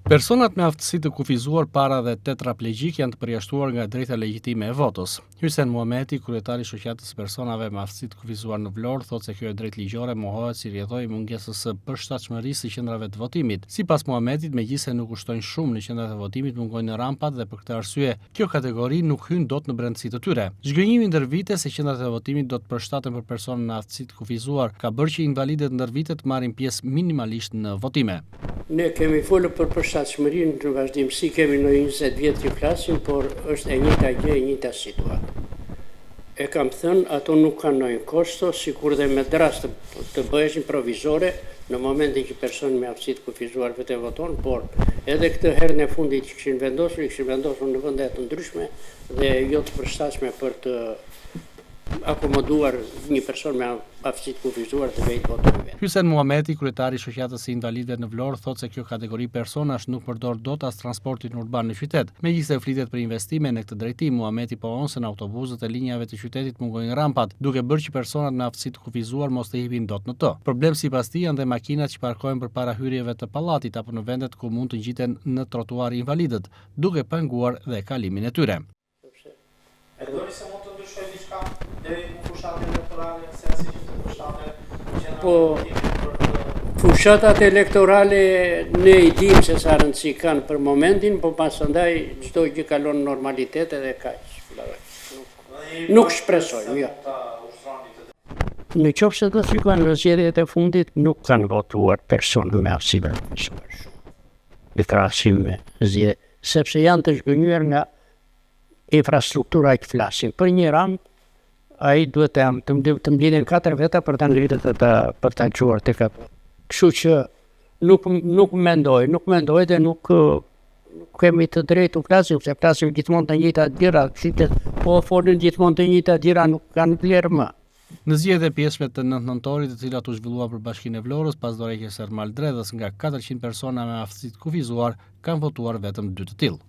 Personat me aftësi të kufizuar para dhe tetraplegjik janë të përjashtuar nga drejta legjitime e votës. Hysén Muhameti, kryetari i shoqatës personave me aftësi të kufizuar në Vlorë, thotë se kjo e drejtë ligjore mohohet si rrjedhoi mungesës së përshtatshmërisë së qendrave të votimit. Sipas Muhametit, megjithëse nuk kushtojnë shumë në qendrat e votimit, mungojnë rampat dhe për këtë arsye kjo kategori nuk hyn dot në brendësi të tyre. Zhgënjimi ndër vite se qendrat e votimit do të përshtaten për persona me aftësi të kufizuar ka bërë që invalidet ndër vite të marrin pjesë minimalisht në votime. Ne kemi folur për përshtatshmërinë në vazhdimsi, kemi në 20 vjet që flasim, por është e njëjta gjë, e njëjta situatë. E kam thënë, ato nuk kanë ndonjë kosto, sikur dhe me drast të bëheshin provizore në momentin që personi me aftësi të kufizuar vetë voton, por edhe këtë herën e fundit që kishin vendosur në vende të ndryshme dhe jo të përshtatshme për të akomoduar një person me aftësi të kufizuar të vejtë voton vetë. Hysén Muhameti, kryetari i shoqatës së invalidëve në Vlorë, thotë se kjo kategori personash nuk përdor dot as transportin urban në qytet. Megjithëse flitet për investime në këtë drejtim, Muhameti pohon se në autobusët e linjave të qytetit mungojnë rampat, duke bërë që personat me aftësi të kufizuar mos të hipin dot në to. Problem sipas tij janë dhe makinat që parkohen përpara hyrjeve të pallatit apo në vendet ku mund të ngjiten në trotuar invalidët, duke penguar dhe kalimin e tyre. Po, fushatat elektorale ne i dim se sa rëndësi kanë për momentin, po pasandaj çdo gjë kalon në normalitet edhe kaq. Nuk shpresojmë, jo. Në qoftë se do shikojmë në zgjedhjet e fundit, nuk kanë votuar persona me aftësi të kufizuar. Në krahasim me zgjedhje, sepse janë të zhgënjur nga infrastruktura që flasim. Për një rampë, ai duhet të mbledhen 4 veta për ta ngritur për ta çuar tek apo. Kështu që nuk mendoj dhe nuk kemi të drejtë të flasim, se flasim gjithmonë të njëjta gjëra, po folën gjithmonë të njëjta gjëra nuk kanë vlerë më. Në zgjedhjet e pjesme të 9 nëntorit, të cilat u zhvilluan për Bashkinë e Vlorës pas dorëheqjes së Ermal Dredhës, nga 400 persona me aftësi të kufizuar kanë votuar vetëm 2 të tillë.